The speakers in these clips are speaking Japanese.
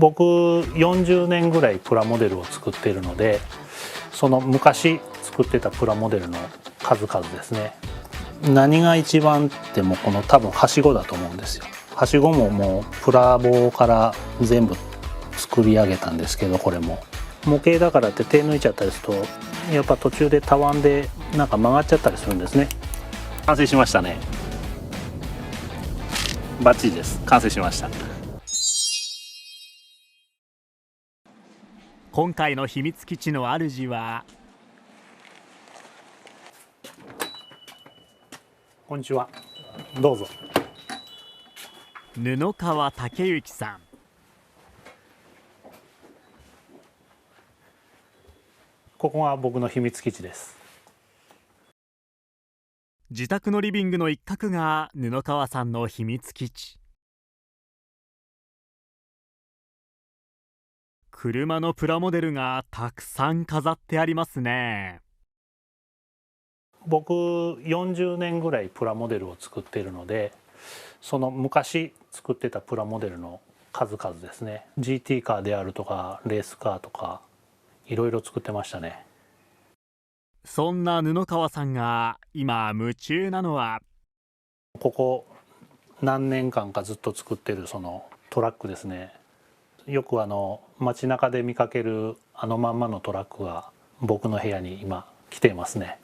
僕40年ぐらいプラモデルを作っているので、その昔作ってたプラモデルの数々ですね。何が一番ってもこの多分はしごだと思うんですよ。はしごももうプラ棒から全部作り上げたんですけど、これも模型だからって手抜いちゃったりするとやっぱ途中でたわんでなんか曲がっちゃったりするんですね。完成しましたね。バッチリです。完成しました。今回の秘密基地の主は、こんにちは、どうぞ。布川武之さん。ここが僕の秘密基地です。自宅のリビングの一角が布川さんの秘密基地。車のプラモデルがたくさん飾ってありますね。僕40年ぐらいプラモデルを作っているので、その昔作ってたプラモデルの数々ですね。 GT カーであるとかレースカーとかいろいろ作ってましたね。そんな布川さんが今夢中なのは、ここ何年間かずっと作ってるそのトラックですね。よく街中で見かけるあのまんまのトラックが僕の部屋に今来ていますね。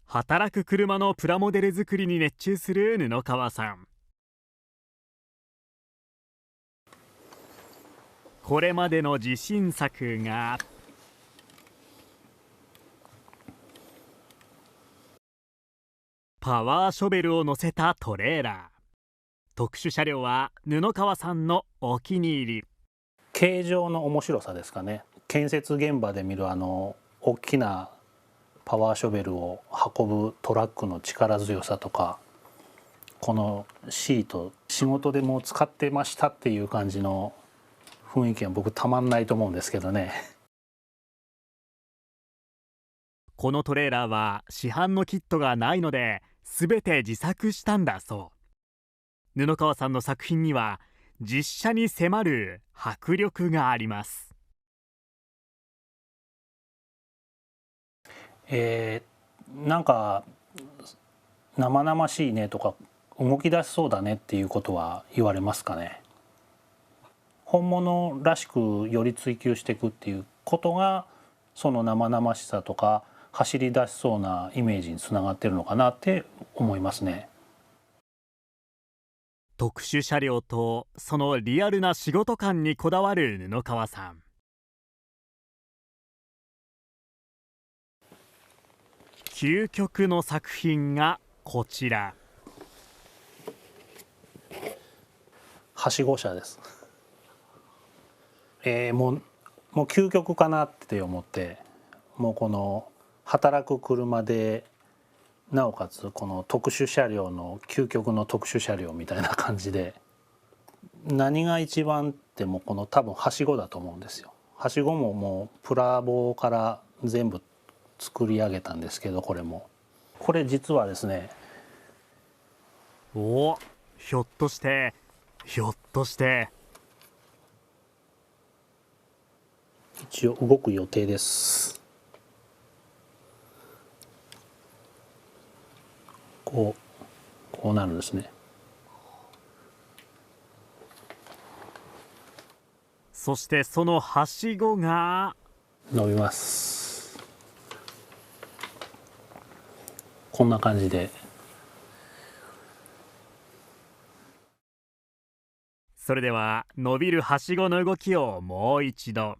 働く車のプラモデル作りに熱中する布川さん。これまでの自信作が、パワーショベルを乗せたトレーラー。特殊車両は布川さんのお気に入り。形状の面白さですかね。建設現場で見る大きなパワーショベルを運ぶトラックの力強さとか、このシート仕事でもう使ってましたっていう感じの雰囲気は僕たまんないと思うんですけどね。このトレーラーは市販のキットがないので全て自作したんだそう。布川さんの作品には実写に迫る迫力があります。なんか生々しいねとか動き出しそうだねっていうことは言われますかね。本物らしくより追求していくっていうことがその生々しさとか走り出しそうなイメージにつながってるのかなって思いますね。特殊車両とそのリアルな仕事感にこだわる布川さん。究極の作品がこちら。はしご車です。もう究極かなって思って、もうこの働く車でなおかつこの特殊車両の究極の特殊車両みたいな感じで、何が一番ってもうこの多分はしごだと思うんですよ。はしごももうプラ棒から全部作り上げたんですけど、これ実はですね、ひょっとして一応動く予定です。こうなるんですね。そしてそのはしごが伸びます。こんな感じで。それでは伸びるはしごの動きをもう一度。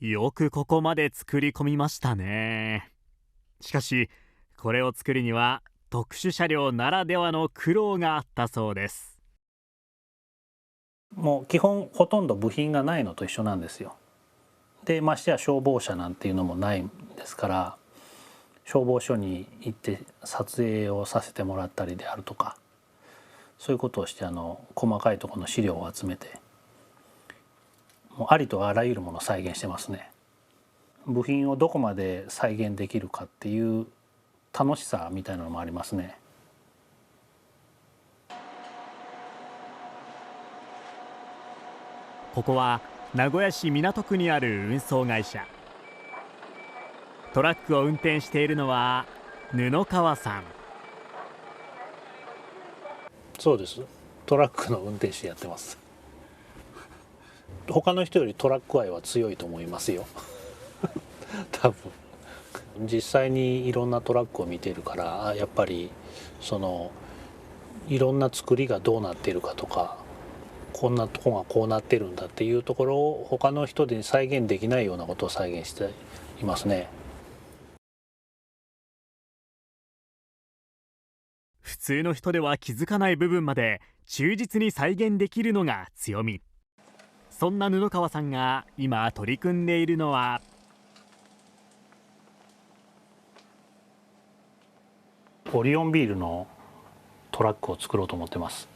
よくここまで作り込みましたね。しかしこれを作るには特殊車両ならではの苦労があったそうです。もう基本ほとんど部品がないのと一緒なんですよ。でましてや消防車なんていうのもないんですから、消防署に行って撮影をさせてもらったりであるとか、そういうことをして細かいところの資料を集めてもうありとあらゆるものを再現してますね。部品をどこまで再現できるかっていう楽しさみたいなのもありますね。ここは名古屋市港区にある運送会社。トラックを運転しているのは布川さん。そうです。トラックの運転手やってます。他の人よりトラック愛は強いと思いますよ。多分実際にいろんなトラックを見てるからやっぱりいろんな作りがどうなっているかとかこんなとこがこうなってるんだっていうところを他の人で再現できないようなことを再現していますね。普通の人では気づかない部分まで忠実に再現できるのが強み。そんな布川さんが今取り組んでいるのはオリオンビールのトラックを作ろうと思ってます。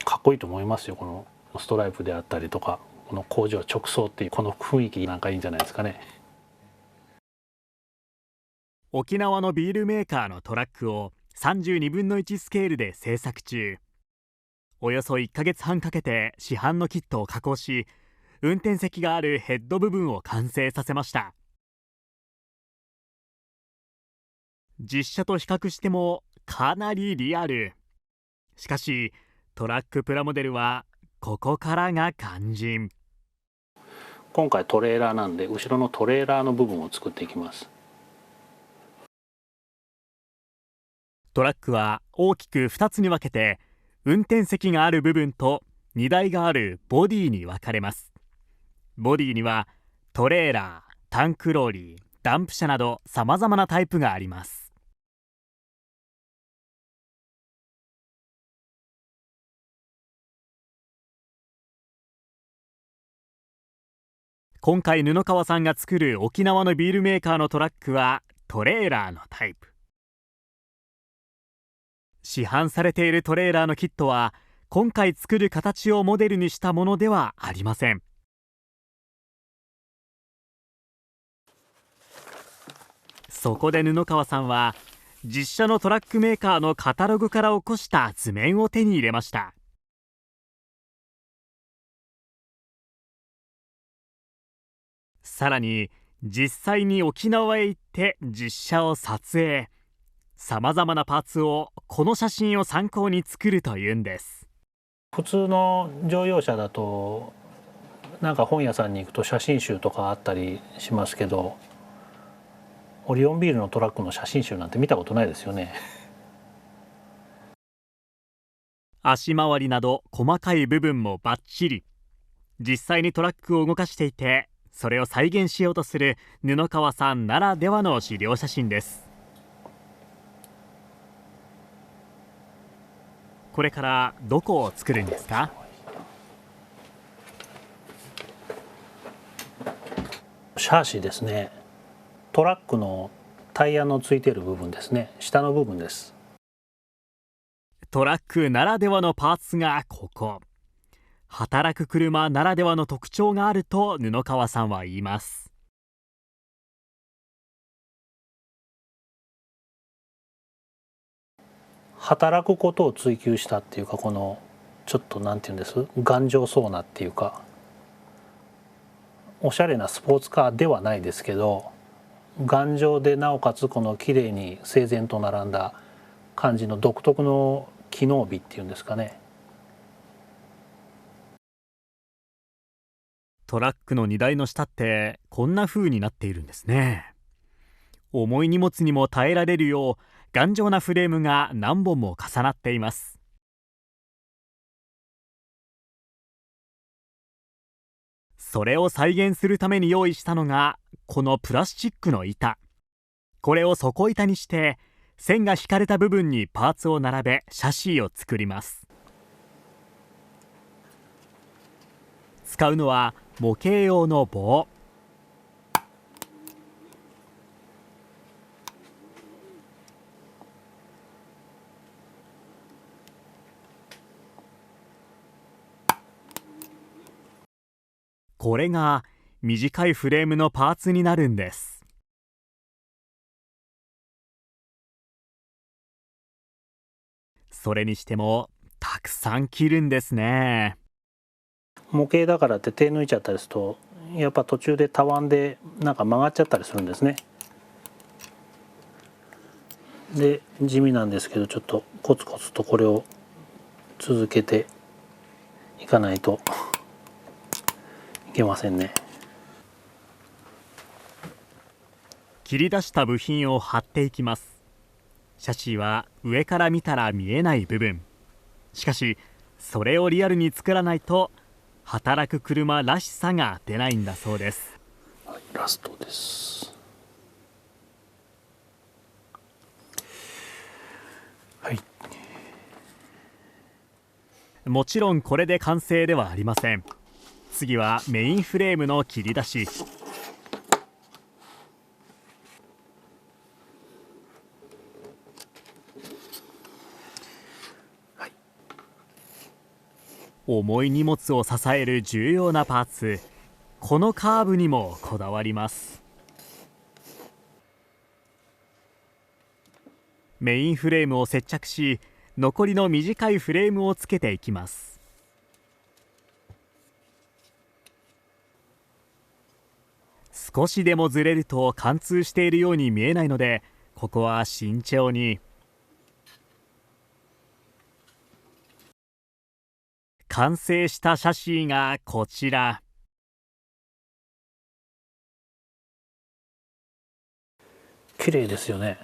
かっこいいと思いますよ。このストライプであったりとかこの工場直送っていうこの雰囲気なんかいいんじゃないですかね。沖縄のビールメーカーのトラックを32分の1スケールで製作中。およそ1ヶ月半かけて市販のキットを加工し、運転席があるヘッド部分を完成させました。実車と比較してもかなりリアル。しかしトラックプラモデルはここからが肝心。今回トレーラーなんで後ろのトレーラーの部分を作っていきます。トラックは大きく2つに分けて運転席がある部分と荷台があるボディに分かれます。ボディにはトレーラー、タンクローリー、ダンプ車などさまざまなタイプがあります。今回布川さんが作る沖縄のビールメーカーのトラックはトレーラーのタイプ。市販されているトレーラーのキットは今回作る形をモデルにしたものではありません。そこで布川さんは実車のトラックメーカーのカタログから起こした図面を手に入れました。さらに実際に沖縄へ行って実車を撮影、さまざまなパーツをこの写真を参考に作るというんです。普通の乗用車だとなんか本屋さんに行くと写真集とかあったりしますけど、オリオンビールのトラックの写真集なんて見たことないですよね。足回りなど細かい部分もバッチリ。実際にトラックを動かしていてそれを再現しようとする布川さんならではの資料写真です。これからどこを作るんですか？シャーシですね。トラックのタイヤのついている部分ですね。下の部分です。トラックならではのパーツがここ。働く車ならではの特徴があると布川さんは言います。働くことを追求したっていうか、このちょっとなんていうんです、頑丈そうなっていうか、おしゃれなスポーツカーではないですけど頑丈でなおかつこの綺麗に整然と並んだ感じの独特の機能美っていうんですかね。トラックの荷台の下ってこんな風になっているんですね。重い荷物にも耐えられるよう頑丈なフレームが何本も重なっています。それを再現するために用意したのがこのプラスチックの板。これを底板にして線が引かれた部分にパーツを並べシャシーを作ります。使うのは模型用の棒。これが短いフレームのパーツになるんです。それにしてもたくさん切るんですね。模型だからって手抜いちゃったりするとやっぱ途中でたわんでなんか曲がっちゃったりするんですね。で地味なんですけどちょっとコツコツとこれを続けていかないといけませんね。切り出した部品を貼っていきます。シャシーは上から見たら見えない部分。しかしそれをリアルに作らないと働く車らしさが出ないんだそうです。はい、ラストです。はい。もちろんこれで完成ではありません。次はメインフレームの切り出し。重い荷物を支える重要なパーツ、このカーブにもこだわります。メインフレームを接着し、残りの短いフレームをつけていきます。少しでもずれると貫通しているように見えないので、ここは慎重に。完成したシャシーがこちら。綺麗ですよね。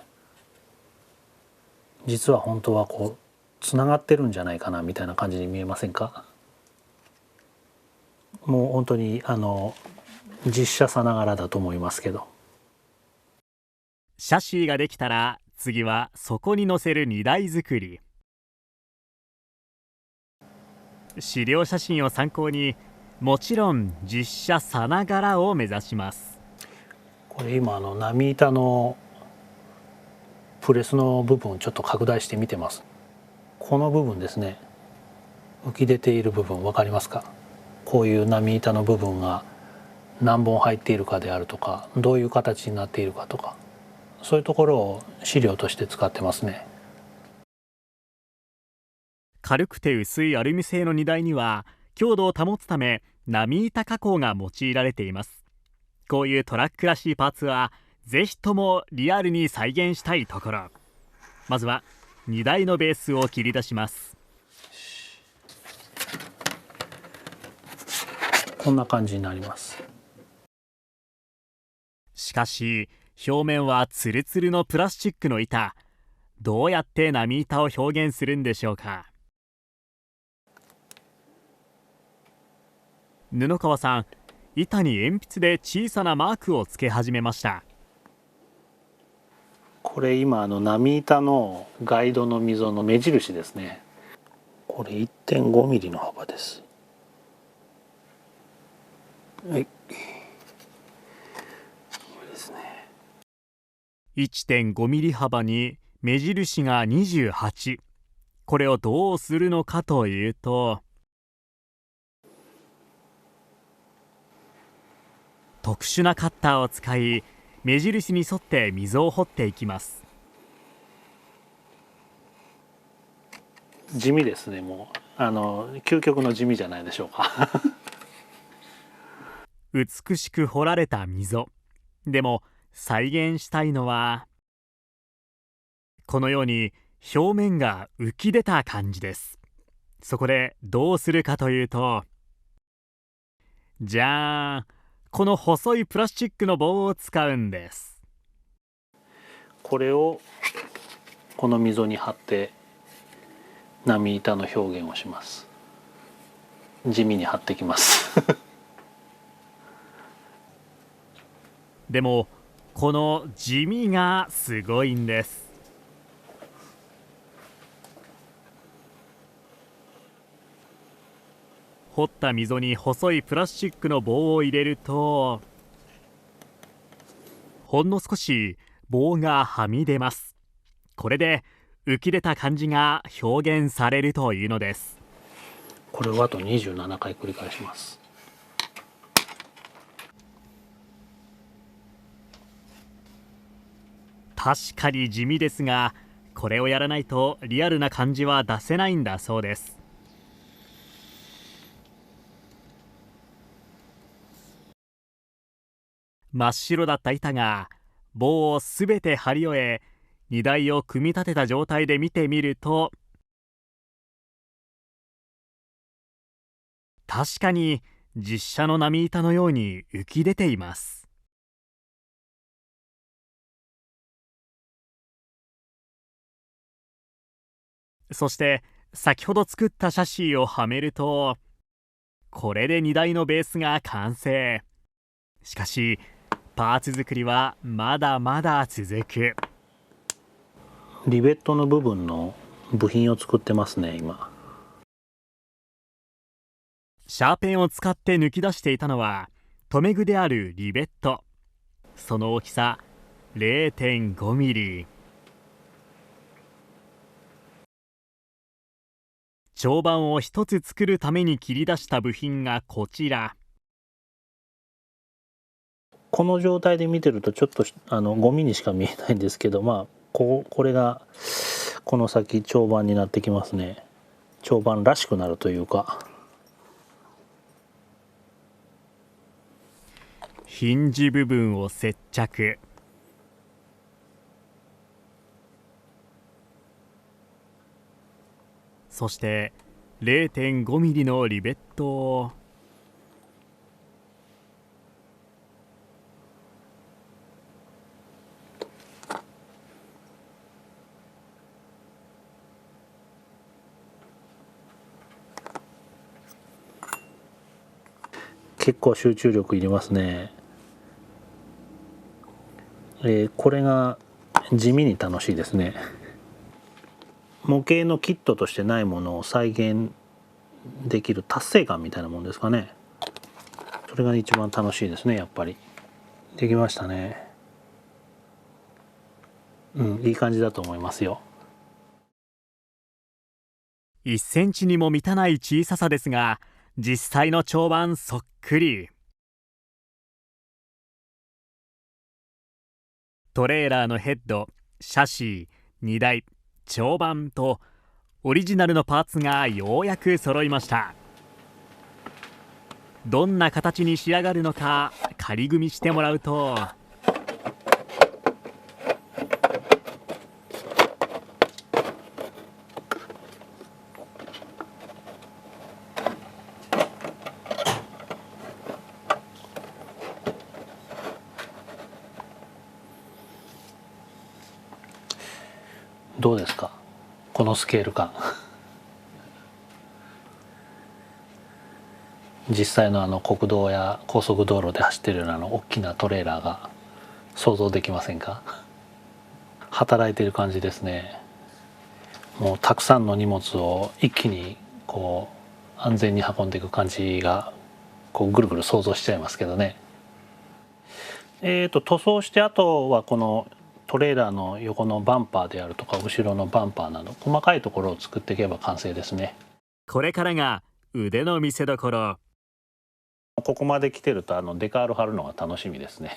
実は本当はこうつながってるんじゃないかなみたいな感じに見えませんか。もう本当に実写さながらだと思いますけど。シャシーができたら次はそこに乗せる荷台作り。資料写真を参考にもちろん実写さながらを目指します。これ今波板のプレスの部分をちょっと拡大して見てます。この部分ですね、浮き出ている部分分かりますか。こういう波板の部分が何本入っているかであるとか、どういう形になっているかとか、そういうところを資料として使ってますね。軽くて薄いアルミ製の荷台には強度を保つため波板加工が用いられています。こういうトラックらしいパーツはぜひともリアルに再現したいところ。まずは荷台のベースを切り出します。こんな感じになります。しかし表面はツルツルのプラスチックの板。どうやって波板を表現するんでしょうか。布川さん、板に鉛筆で小さなマークをつけ始めました。これ今波板のガイドの溝の目印ですね。これ 1.5 ミリの幅です。はい、これですね。 1.5 ミリ幅に目印が28。これをどうするのかというと、特殊なカッターを使い目印に沿って溝を掘っていきます。地味ですね。もう究極の地味じゃないでしょうか。美しく掘られた溝。でも再現したいのはこのように表面が浮き出た感じです。そこでどうするかというと、じゃーん、この細いプラスチックの棒を使うんです。これをこの溝に貼って波板の表現をします。地味に貼ってきます。でもこの地味がすごいんです。掘った溝に細いプラスチックの棒を入れると、ほんの少し棒がはみ出ます。これで浮き出た感じが表現されるというのです。これをあと27回繰り返します。確かに地味ですが、これをやらないとリアルな感じは出せないんだそうです。真っ白だった板が棒をすべて張り終え、荷台を組み立てた状態で見てみると、確かに実車の波板のように浮き出ています。そして先ほど作ったシャシーをはめると、これで荷台のベースが完成。しかしパーツ作りはまだまだ続く。リベットの部分の部品を作ってますね今。シャーペンを使って抜き出していたのは留め具であるリベット。その大きさ 0.5 ミリ。長板を一つ作るために切り出した部品がこちら。この状態で見てるとちょっとゴミにしか見えないんですけど、これがこの先長板になってきますね。長板らしくなるというか。ヒンジ部分を接着。そして 0.5 ミリのリベットを結構集中力いりますね。これが地味に楽しいですね。模型のキットとしてないものを再現できる達成感みたいなもんですかね。それが一番楽しいですねやっぱり。できましたね。いい感じだと思いますよ。1センチにも満たない小ささですが、実際の長板そっくり。トレーラーのヘッド、シャシー、荷台、長板とオリジナルのパーツがようやく揃いました。どんな形に仕上がるのか仮組みしてもらうと、どうですかこのスケール感。実際の国道や高速道路で走ってるような大きなトレーラーが想像できませんか？働いてる感じですね。もうたくさんの荷物を一気にこう安全に運んでいく感じがこうぐるぐる想像しちゃいますけどね。塗装して、あとはこのトレーラーの横のバンパーであるとか後ろのバンパーなど細かいところを作っていけば完成ですね。これからが腕の見せ所。ここまで来てるとデカール貼るのが楽しみですね。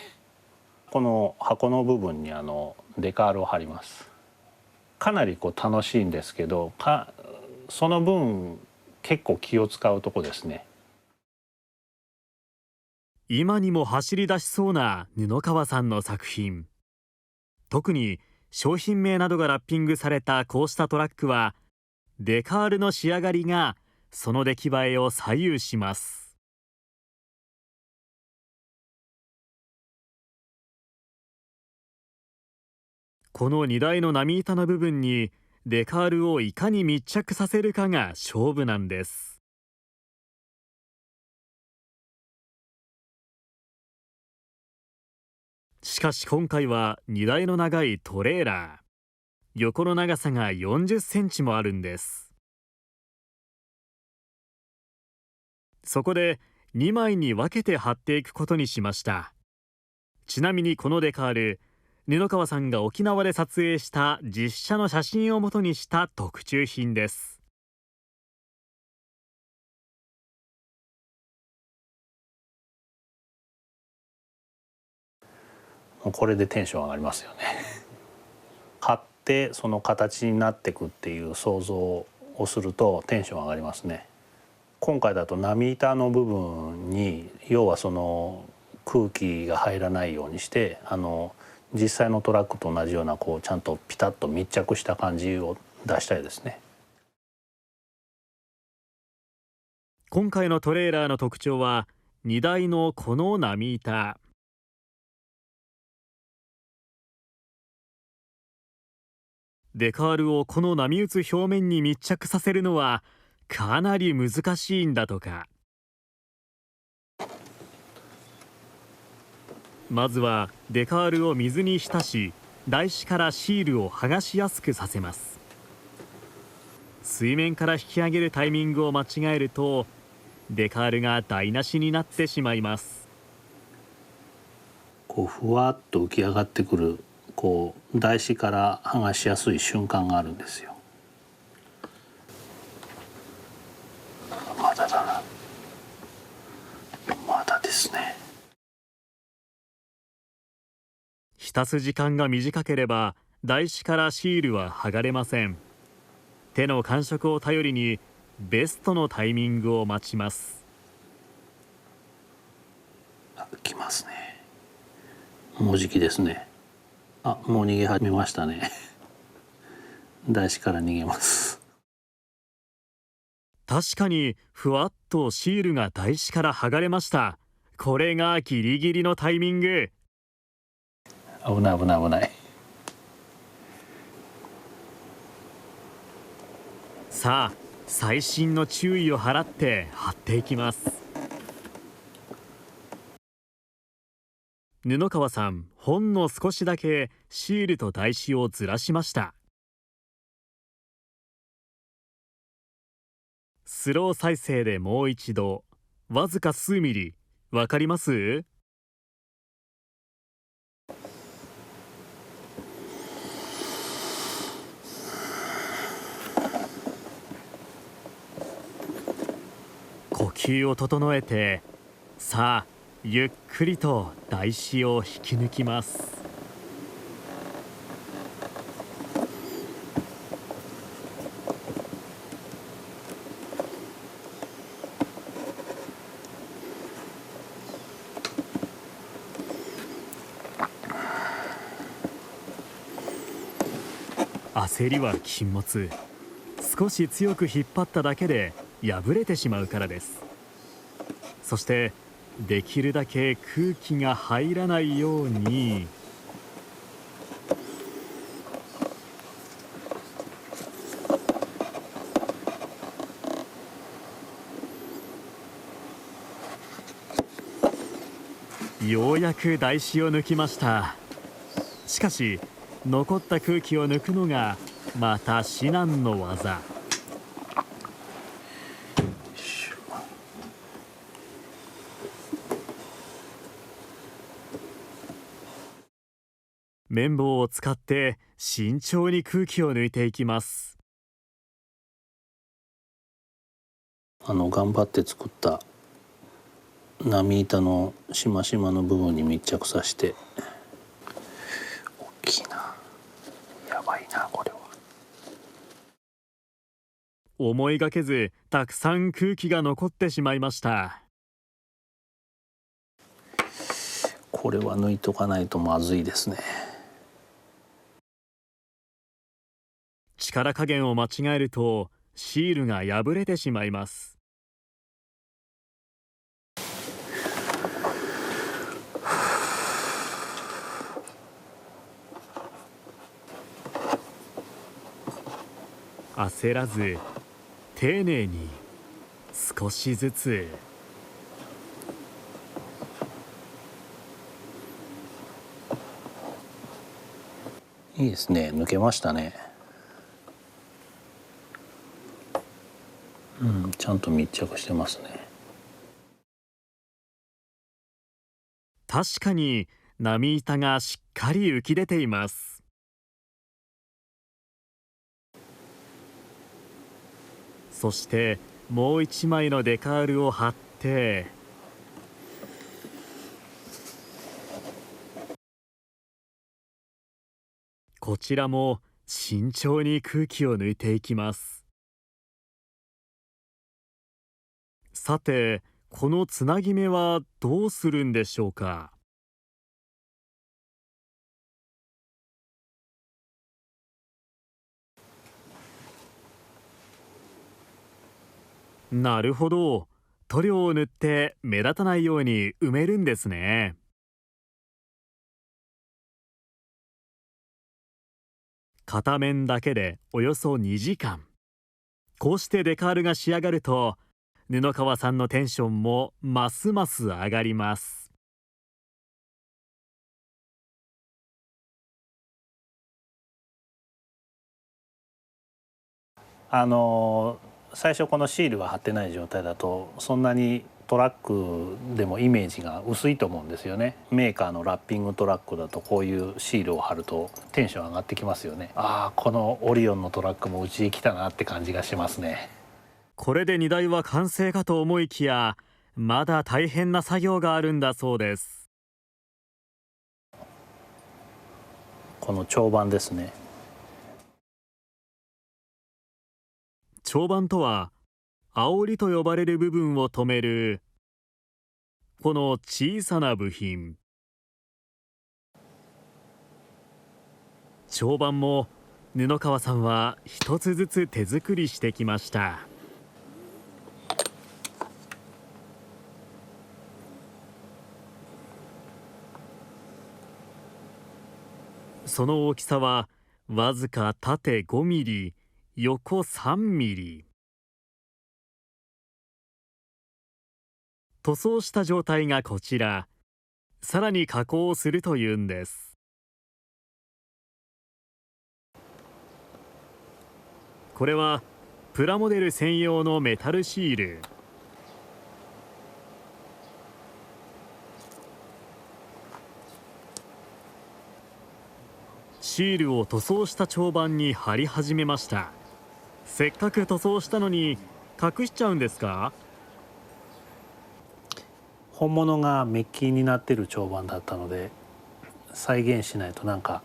この箱の部分にデカールを貼ります。かなり楽しいんですけど、その分結構気を使うとこですね。今にも走り出しそうな布川さんの作品。特に商品名などがラッピングされたこうしたトラックは、デカールの仕上がりがその出来栄えを左右します。この荷台の波板の部分にデカールをいかに密着させるかが勝負なんです。しかし今回は荷台の長いトレーラー、横の長さが40センチもあるんです。そこで2枚に分けて貼っていくことにしました。ちなみにこのデカール、布川さんが沖縄で撮影した実写の写真をもとにした特注品です。もうこれでテンション上がりますよね。てその形になっていくっていう想像をするとテンション上がりますね。今回だと波板の部分に要はその空気が入らないようにして実際のトラックと同じようなこうちゃんとピタッと密着した感じを出したいですね。今回のトレーラーの特徴は荷台のこの波板。デカールをこの波打つ表面に密着させるのはかなり難しいんだとか。まずはデカールを水に浸し、台紙からシールを剥がしやすくさせます。水面から引き上げるタイミングを間違えるとデカールが台無しになってしまいます。こうふわっと浮き上がってくるこう台紙から剥がしやすい瞬間があるんですよ。まだだな、まだですね。浸す時間が短ければ台紙からシールは剥がれません。手の感触を頼りにベストのタイミングを待ちます。来ますね。もうじきですね。もう逃げ始めましたね。台紙から逃げます。確かにふわっとシールが台紙から剥がれました。これがギリギリのタイミング。危ない危ない危ない。さあ細心の注意を払って貼っていきます。布川さん、ほんの少しだけシールと台紙をずらしました。スロー再生でもう一度、わずか数ミリ、わかります？呼吸を整えて、さあゆっくりと台紙を引き抜きます。焦りは禁物。少し強く引っ張っただけで破れてしまうからです。そしてできるだけ空気が入らないようにようやく台紙を抜きました。しかし残った空気を抜くのがまた至難の業。綿棒を使って慎重に空気を抜いていきます。頑張って作った波板のしましまの部分に密着させて。大きいな、やばいなこれは。思いがけずたくさん空気が残ってしまいました。これは抜いとかないとまずいですね。力加減を間違えるとシールが破れてしまいます。焦らず丁寧に少しずつ。いいですね、抜けましたね。ちゃんと密着してますね。確かに波板がしっかり浮き出ています。そしてもう一枚のデカールを貼って、こちらも慎重に空気を抜いていきます。さて、このつなぎ目はどうするんでしょうか。なるほど。塗料を塗って目立たないように埋めるんですね。片面だけでおよそ2時間。こうしてデカールが仕上がると、布川さんのテンションもますます上がります。最初このシールが貼ってない状態だとそんなにトラックでもイメージが薄いと思うんですよね。メーカーのラッピングトラックだとこういうシールを貼るとテンション上がってきますよね。ああ、このオリオンのトラックもうちに来たなって感じがしますね。これで荷台は完成かと思いきや、まだ大変な作業があるんだそうです。この長板ですね。長板とは、煽りと呼ばれる部分を止めるこの小さな部品。長板も布川さんは一つずつ手作りしてきました。その大きさはわずか縦5ミリ、横3ミリ。塗装した状態がこちら。さらに加工をするというんです。これはプラモデル専用のメタルシール。シールを塗装した長板に貼り始めました。せっかく塗装したのに隠しちゃうんですか？本物がメッキになってる長板だったので再現しないとなんか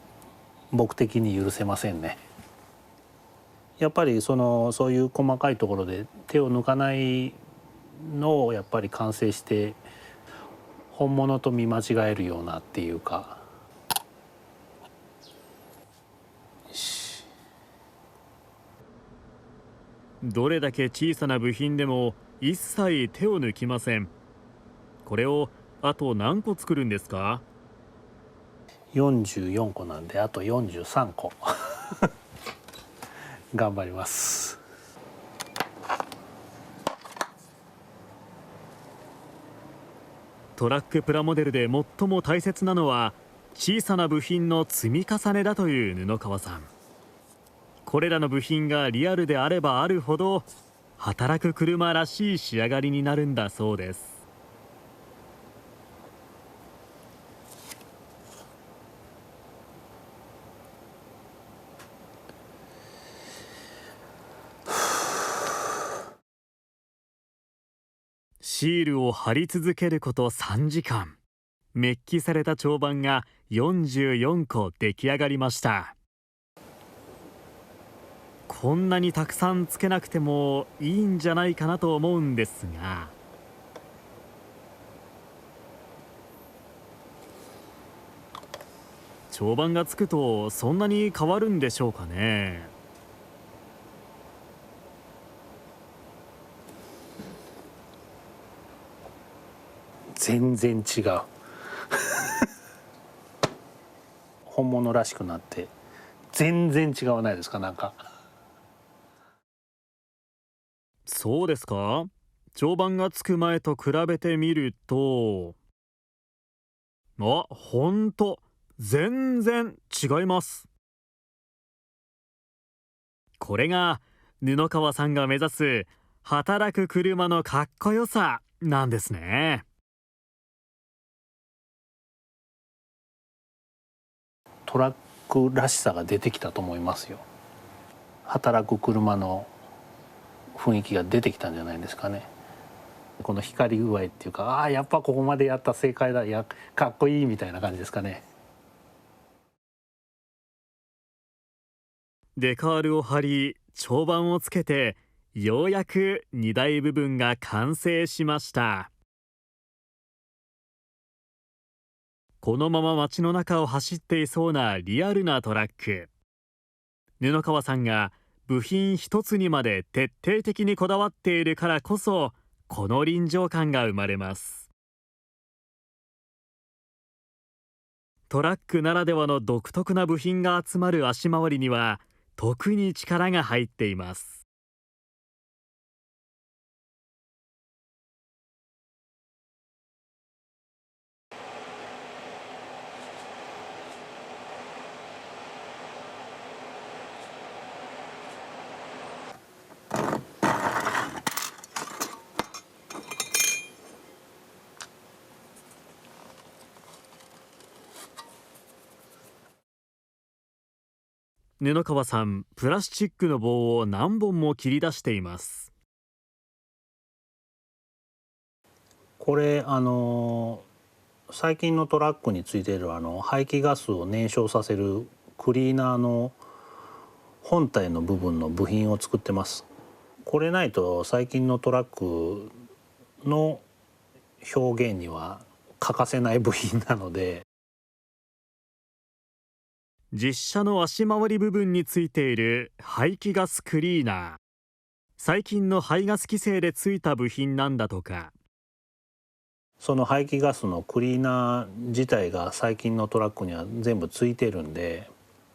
僕的に許せませんね。やっぱりそういう細かいところで手を抜かないのをやっぱり完成して本物と見間違えるようなっていうか。どれだけ小さな部品でも一切手を抜きません。これをあと何個作るんですか44個なんであと43個頑張ります。トラックプラモデルで最も大切なのは小さな部品の積み重ねだという布川さん。これらの部品がリアルであればあるほど働く車らしい仕上がりになるんだそうです。シールを貼り続けること3時間。メッキされた長板が44個出来上がりました。こんなにたくさんつけなくてもいいんじゃないかなと思うんですが、長板がつくとそんなに変わるんでしょうかね。全然違う本物らしくなって全然違わないですか？なんかそうですか？長板がつく前と比べてみると、ほんと全然違います。これが布川さんが目指す働く車のかっこよさなんですね。トラックらしさが出てきたと思いますよ。働く車の雰囲気が出てきたんじゃないですかね。この光り具合っていうか、ああやっぱここまでやった正解だ、いやかっこいいみたいな感じですかね。デカールを貼り長板をつけて、ようやく荷台部分が完成しました。このまま街の中を走っていそうなリアルなトラック。布川さんが部品一つにまで徹底的にこだわっているからこそ、この臨場感が生まれます。トラックならではの独特な部品が集まる足回りには特に力が入っています。布川さん、プラスチックの棒を何本も切り出しています。これ最近のトラックについている排気ガスを燃焼させるクリーナーの本体の部分の部品を作ってます。これないと最近のトラックの表現には欠かせない部品なので、実車の足回り部分についている排気ガスクリーナー、最近の排ガス規制でついた部品なんだとか。その排気ガスのクリーナー自体が最近のトラックには全部ついてるんで、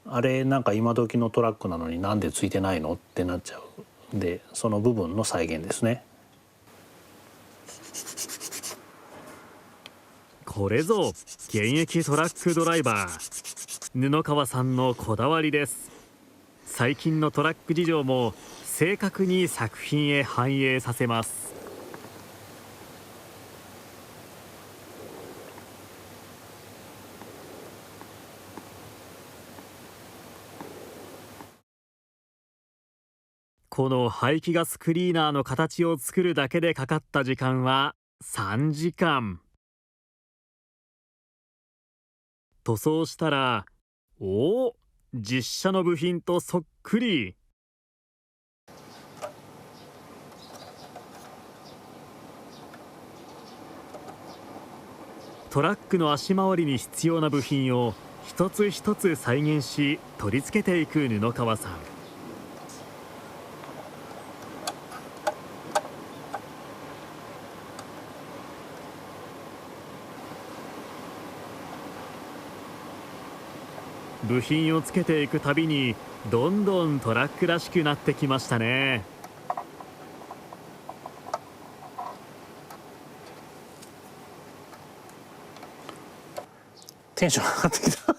あれなんか今時のトラックなのになんでついてないのってなっちゃうんで、その部分の再現ですね。これぞ現役トラックドライバー、布川さんのこだわりです。最近のトラック事情も正確に作品へ反映させます。この排気ガスクリーナーの形を作るだけでかかった時間は3時間。塗装したら、おお、実車の部品とそっくり。トラックの足回りに必要な部品を一つ一つ再現し取り付けていく布川さん。部品をつけていくたびにどんどんトラックらしくなってきましたね。テンション上がってきた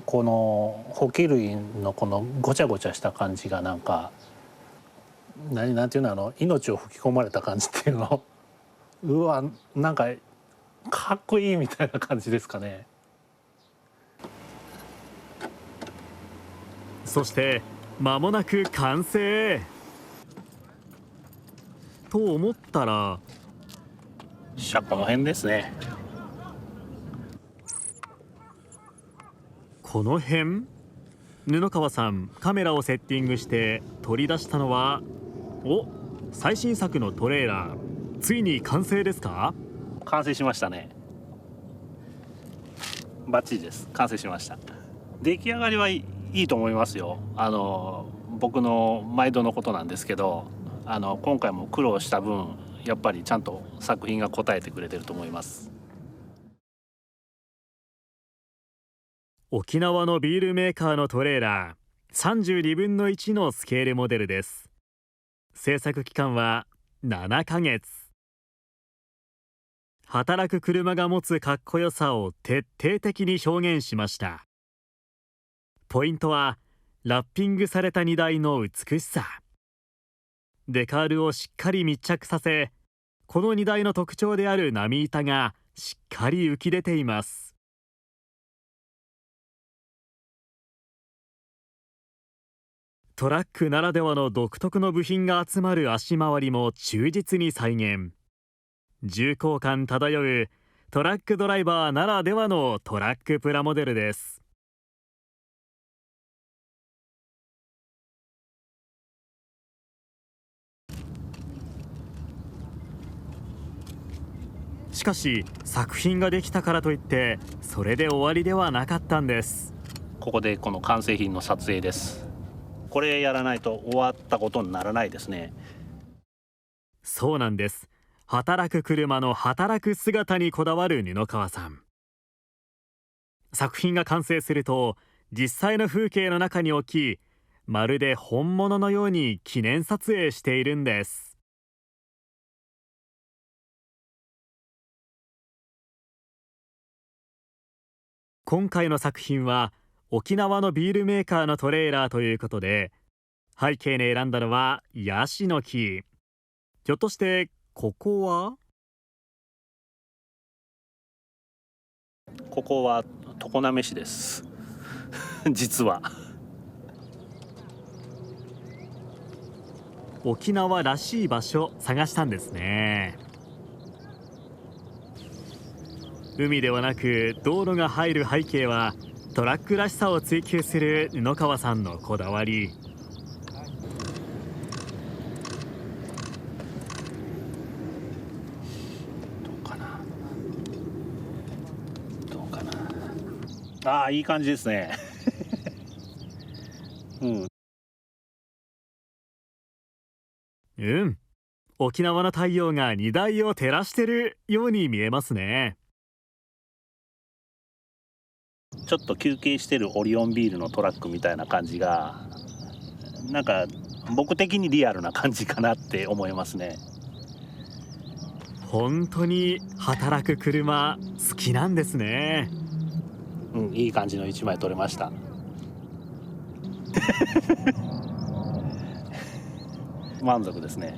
この補給類のこのごちゃごちゃした感じがなんかなんていうの、命を吹き込まれた感じっていうのうわ、なんかかっこいいみたいな感じですかね。そして間もなく完成と思ったら、この辺ですね。この辺？布川さん、カメラをセッティングして取り出したのは、最新作のトレーラー。ついに完成ですか？完成しましたね。バッチリです。完成しました。出来上がりはいいと思いますよ。僕の毎度のことなんですけど、今回も苦労した分やっぱりちゃんと作品が応えてくれてると思います。沖縄のビールメーカーのトレーラー、32分の1のスケールモデルです。製作期間は7ヶ月。働く車が持つかっこよさを徹底的に表現しました。ポイントはラッピングされた荷台の美しさ。デカールをしっかり密着させ、この荷台の特徴である波板がしっかり浮き出ています。トラックならではの独特の部品が集まる足回りも忠実に再現。重厚感漂うトラックドライバーならではのトラックプラモデルです。しかし作品ができたからといってそれで終わりではなかったんです。ここでこの完成品の撮影です。これやらないと終わったことにならないですね。そうなんです。働く車の働く姿にこだわる布川さん。作品が完成すると実際の風景の中に置き、まるで本物のように記念撮影しているんです。今回の作品は沖縄のビールメーカーのトレーラーということで、背景に選んだのはヤシの木。ひょっとしてここは？ここは常滑市です実は沖縄らしい場所探したんですね。海ではなく道路が入る背景はトラックらしさを追求する布川さんのこだわり。ああ、いい感じですね沖縄の太陽が荷台を照らしてるように見えますね。ちょっと休憩してるオリオンビールのトラックみたいな感じが、なんか僕的にリアルな感じかなって思いますね。本当に働く車好きなんですね。いい感じの1枚撮れました満足ですね。